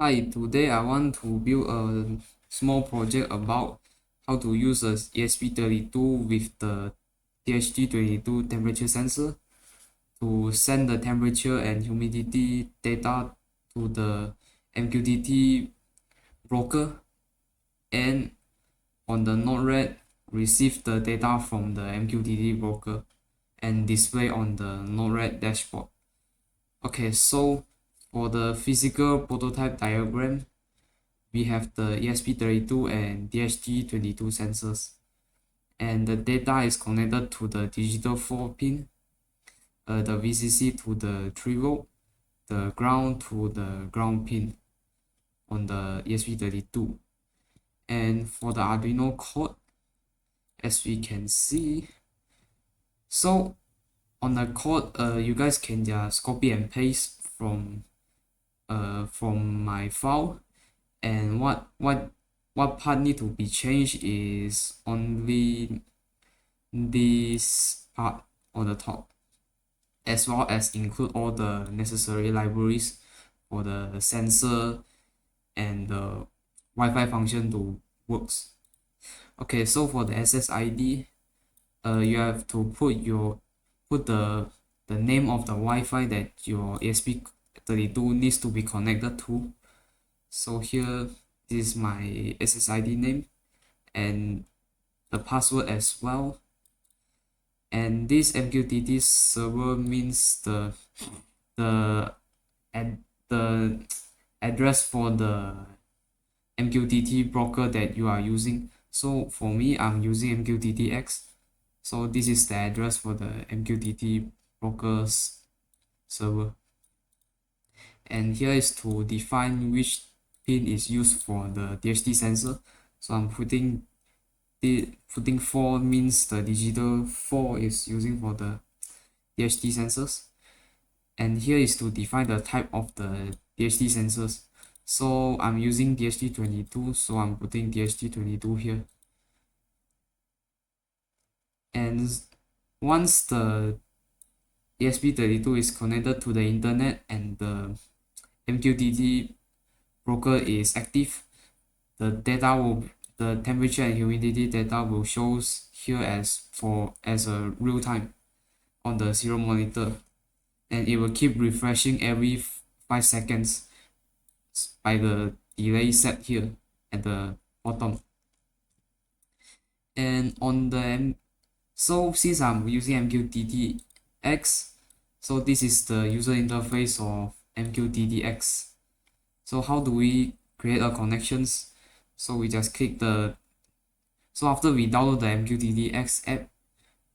Hi, today I want to build a small project about how to use a ESP32 with the THD22 temperature sensor to send the temperature and humidity data to the MQTT broker, and on the Node-RED receive the data from the MQTT broker and display on the Node-RED dashboard. Okay, so for the physical prototype diagram, we have the ESP32 and DHT22 sensors, and the data is connected to the digital 4 pin, the VCC to the 3V, the ground to the ground pin on the ESP32. And for the Arduino code, as we can see, so on the code, you guys can just copy and paste from my file, and what part need to be changed is only this part on the top, as well as include all the necessary libraries for the sensor and the Wi-Fi function to works. Okay, so for the SSID, you have to put the name of the Wi-Fi that your ESP32 needs to be connected to. So here, this is my SSID name and the password as well. And this MQTT server means the ad, the address for the MQTT broker that you are using. So for me, I'm using MQTTX. So this is the address for the MQTT brokers server. And here is to define which pin is used for the DHT sensor. So I'm putting 4 means the digital 4 is using for the DHT sensors, and here is to define the type of the DHT sensors. So I'm using DHT22, so I'm putting DHT22 here. And once the ESP32 is connected to the internet and the MQTT broker is active, the temperature and humidity data will shows here as a real time on the serial monitor, and it will keep refreshing every 5 seconds by the delay set here at the bottom. And on the so since I'm using MQTTX, so this is the user interface of MQTTX. So how do we create a connections? So we just click the so after we download the MQTTX app,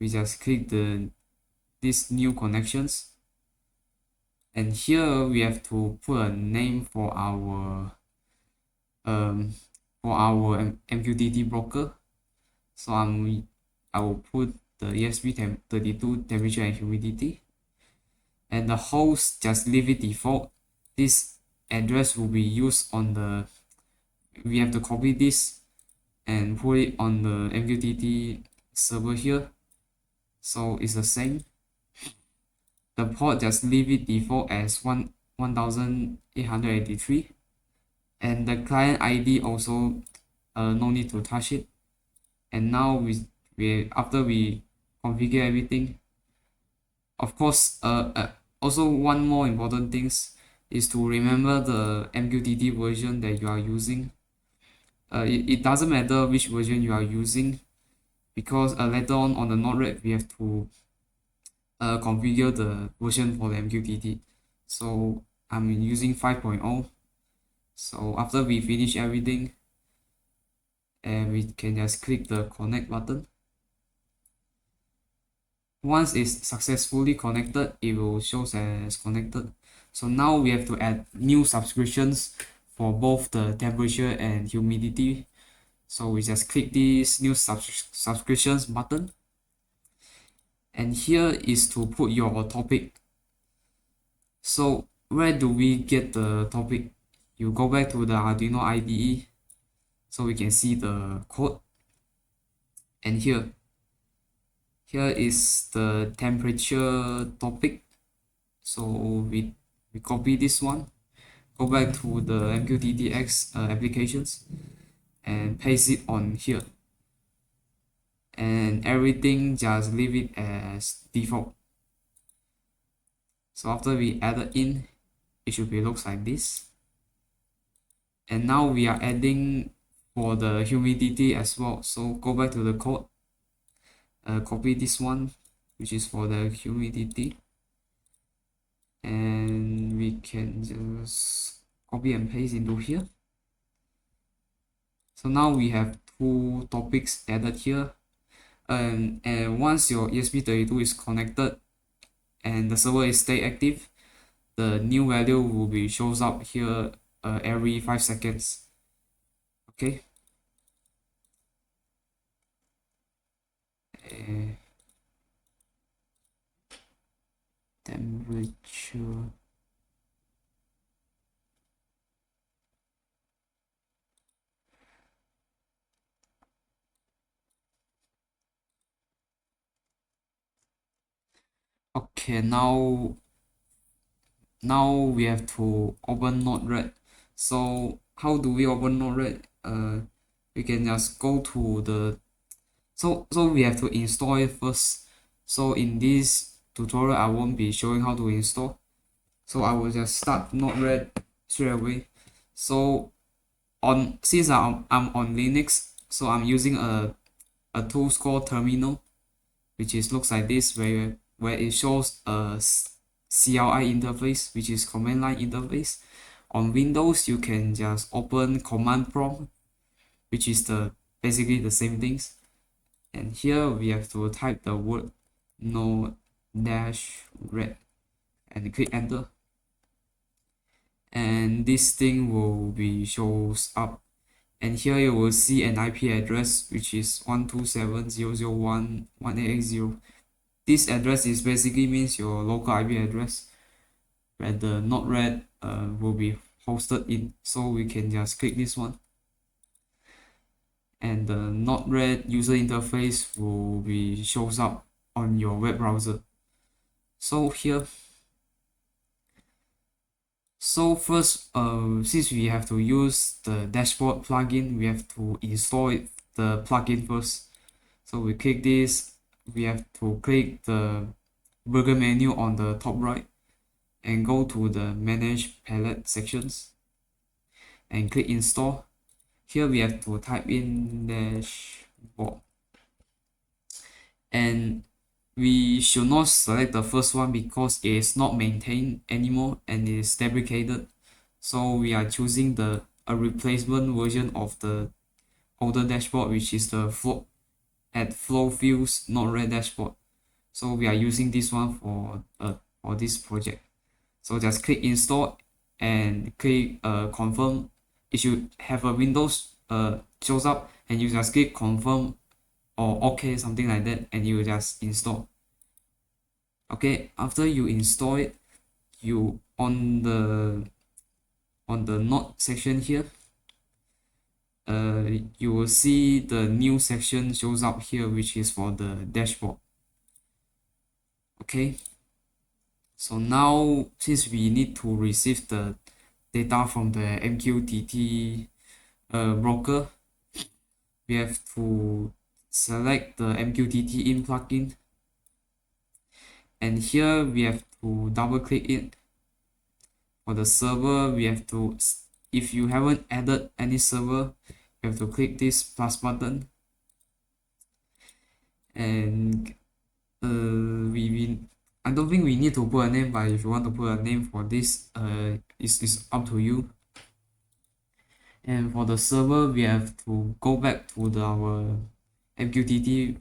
we just click this new connections, and here we have to put a name for our MQTT broker. So I will put the ESP32 temperature and humidity, and the host just leave it default. This address will be used on the we have to copy this and put it on the MQTT server here, so it's the same. The port just leave it default as 1883, and the client ID also no need to touch it. And now we after we configure everything, of course, also one more important things is to remember the MQTT version that you are using. It doesn't matter which version you are using, because later on the Node-RED we have to configure the version for the MQTT. So I'm using 5.0. So after we finish everything, and we can just click the connect button. Once it's successfully connected, it will show as connected. So now we have to add new subscriptions for both the temperature and humidity. So we just click this new subscriptions button, and here is to put your topic. So where do we get the topic? You go back to the Arduino IDE, so we can see the code, and here is the temperature topic. So we copy this one, go back to the MQTT applications and paste it on here, and everything just leave it as default. So after we added in, it should be looks like this. And now we are adding for the humidity as well. So go back to the code, copy this one, which is for the humidity, and we can just copy and paste into here. So now we have two topics added here, and once your ESP32 is connected and the server is stay active, the new value will be shows up here every 5 seconds. Okay. Temperature. Okay, now we have to open Node-RED. So how do we open Node-RED? We can just go to the so we have to install it first. So in this tutorial I won't be showing how to install, so I will just start Node-RED straight away. So since I'm on Linux, so I'm using a tool called terminal, which is looks like this, where it shows a CLI interface, which is command line interface. On Windows you can just open command prompt, which is basically the same things, and here we have to type the word node-red and click enter, and this thing will be shows up, and here you will see an IP address which is 127.0.0.1.18.0. This address is basically means your local IP address where the Node-RED will be hosted in. So we can just click this one, and the Node-RED user interface will be shows up on your web browser. So here, so first, since we have to use the dashboard plugin, we have to install the plugin first. So we click this, we have to click the burger menu on the top right and go to the manage palette sections and click install. Here we have to type in dashboard, and we should not select the first one because it is not maintained anymore and it is deprecated. So we are choosing a replacement version of the older dashboard, which is the FlowFuels Node-RED dashboard. So we are using this one for this project. So just click install and click confirm. It should have a Windows shows up, and you just click confirm or OK, something like that, and you just install. Okay, after you install it, you on the Node section here, you will see the new section shows up here, which is for the dashboard. Okay, so now since we need to receive the data from the MQTT broker, we have to select the MQTT in plugin, and here we have to double click it. For the server, we have to, if you haven't added any server, you have to click this plus button, and I don't think we need to put a name, but if you want to put a name for this, it's up to you. And for the server, we have to go back to our MQTT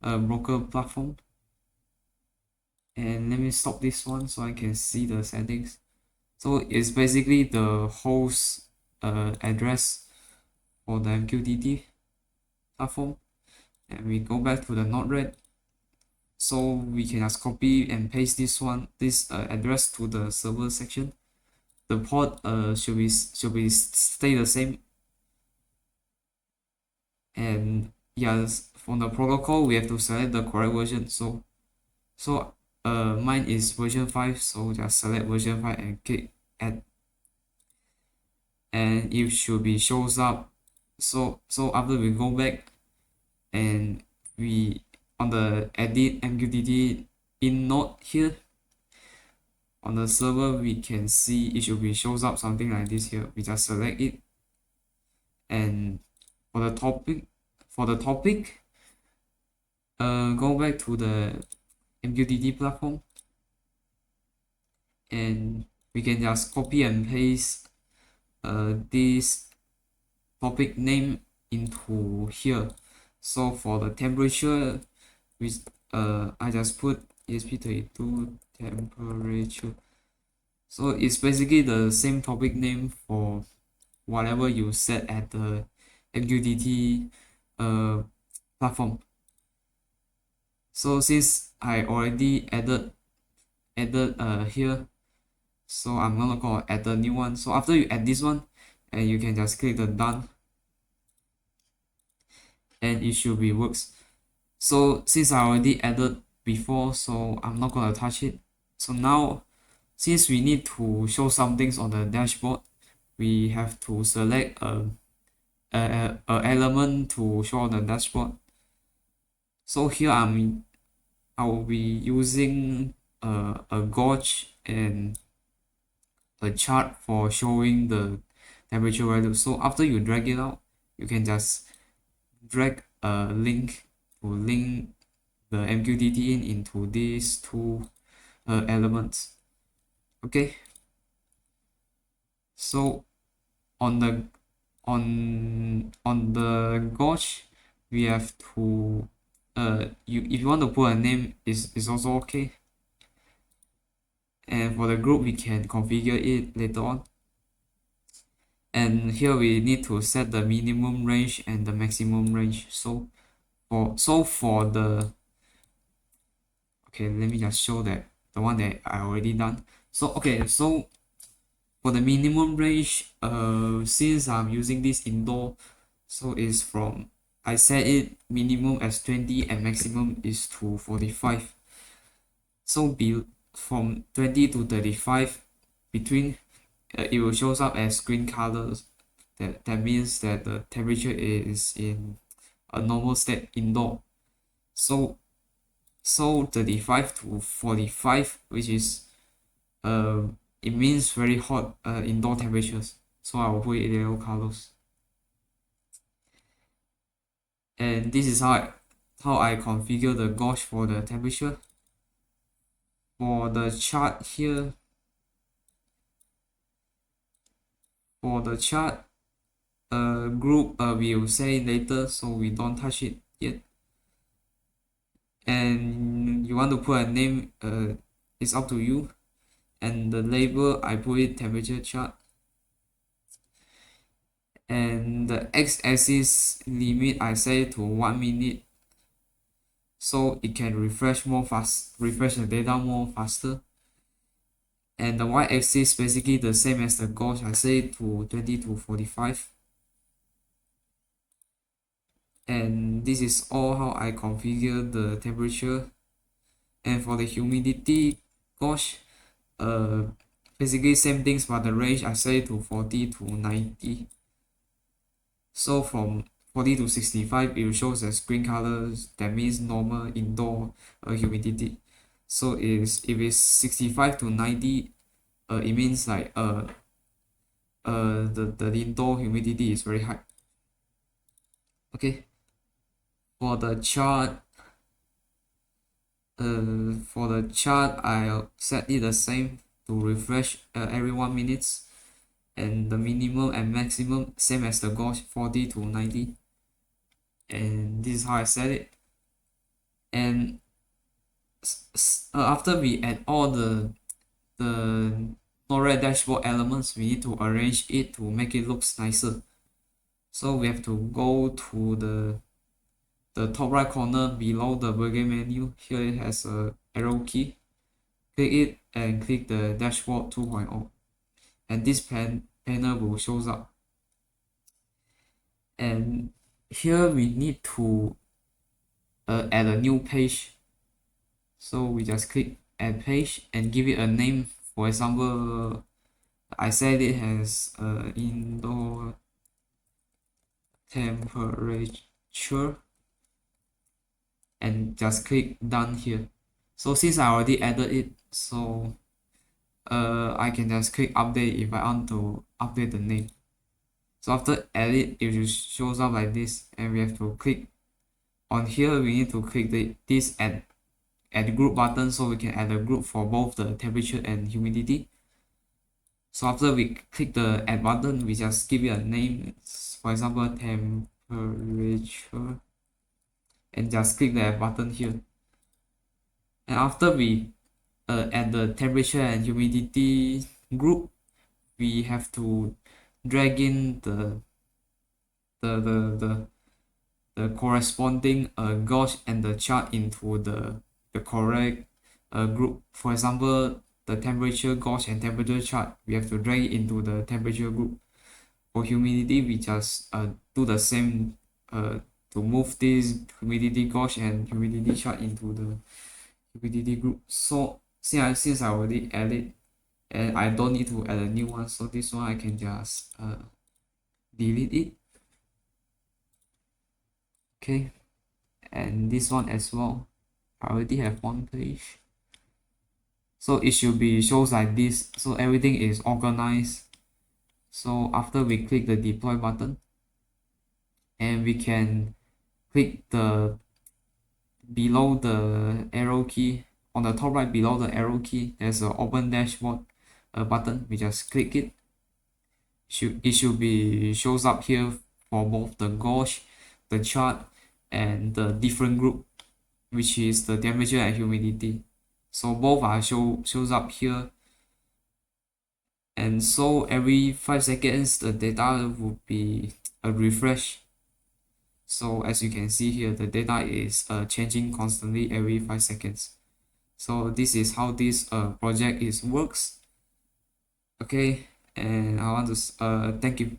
broker platform, and let me stop this one so I can see the settings. So it's basically the host address for the MQTT platform, and we go back to the Node-RED. So we can just copy and paste this address to the server section. The port should stay the same, and yes, from the protocol we have to select the correct version. So mine is version 5, so just select version 5 and click add. and it should be shows up. So after we go back and we on the edit MQTT in node here on the server, we can see it should be shows up something like this here. We just select it, and for the topic go back to the MQTT platform, and we can just copy and paste this topic name into here. So for the temperature, I just put ESP32 temperature. So it's basically the same topic name for whatever you set at the MQTT platform. So since I already added here, so I'm gonna go add a new one. So after you add this one, and you can just click the done, and it should be works. So since I already added before, so I'm not gonna touch it. So now, since we need to show some things on the dashboard, we have to select a element to show on the dashboard. So here I will be using a gauge and a chart for showing the temperature value. So after you drag it out, you can just drag a link to link the MQTT into these two elements. Okay, so on the gauge, we have to if you want to put a name, is also okay, and for the group we can configure it later on. And here we need to set the minimum range and the maximum range. So for the okay, let me just show that the one that I already done. So okay, so for the minimum range, since I'm using this indoor, so it's from, I set it minimum as 20 and maximum is to 45. So from 20 to 35 between, it will shows up as green colors. That means that the temperature is in a normal state indoor. So 35 to 45, which is it means very hot indoor temperatures. So I will put it yellow colors. And this is how I configure the gauge for the temperature. For the chart here, for the chart group, we will say later, so we don't touch it yet. And you want to put a name, it's up to you. And the label, I put it temperature chart. And the x-axis limit, I set to 1 minute, so it can refresh the data more faster. And the y-axis basically the same as the gauge, I set it to 20 to 45. And this is all how I configure the temperature. And for the humidity gauge, basically same things, but the range I set it to 40 to 90. So from 40 to 65, it shows as green colors. That means normal indoor humidity. So if it's 65 to 90, it means like the indoor humidity is very high. Okay, for the chart, I'll set it the same to refresh every 1 minute, and the minimum and maximum same as the gauge, 40 to 90. And this is how I set it. And after we add all the Node-RED dashboard elements, we need to arrange it to make it look nicer. So we have to go to the top right corner below the burger menu. Here it has a arrow key. Click it and click the dashboard 2.0, and this panel will shows up. And here we need to add a new page. So we just click add page and give it a name. For example, I set it as indoor temperature and just click done here. So since I already added it, so I can just click update if I want to update the name. So after edit, it just shows up like this, and we have to click on here. We need to click this add group button, so we can add a group for both the temperature and humidity. So after we click the add button, we just give it a name, for example temperature, and just click the add button here. And after we add the temperature and humidity group, we have to drag in the the the, the corresponding gauge and the chart into the correct group. For example, the temperature gauge and temperature chart, we have to drag it into the temperature group. For humidity, we just do the same to move this humidity gauge and humidity chart into the humidity group. So since I already added, and I don't need to add a new one, so this one I can just delete it. Okay, and this one as well. I already have one page, so it should be shows like this. So everything is organized. So after we click the deploy button, and we can click the below the arrow key on the top right below the arrow key, there's an open dashboard button. We just click it. It should be shows up here for both the gauge, the chart, and the different group, which is the temperature and humidity. So both are shows up here, and so every 5 seconds the data would be a refresh. So as you can see here, the data is changing constantly every 5 seconds. So this is how this project works. Okay, and I want to thank you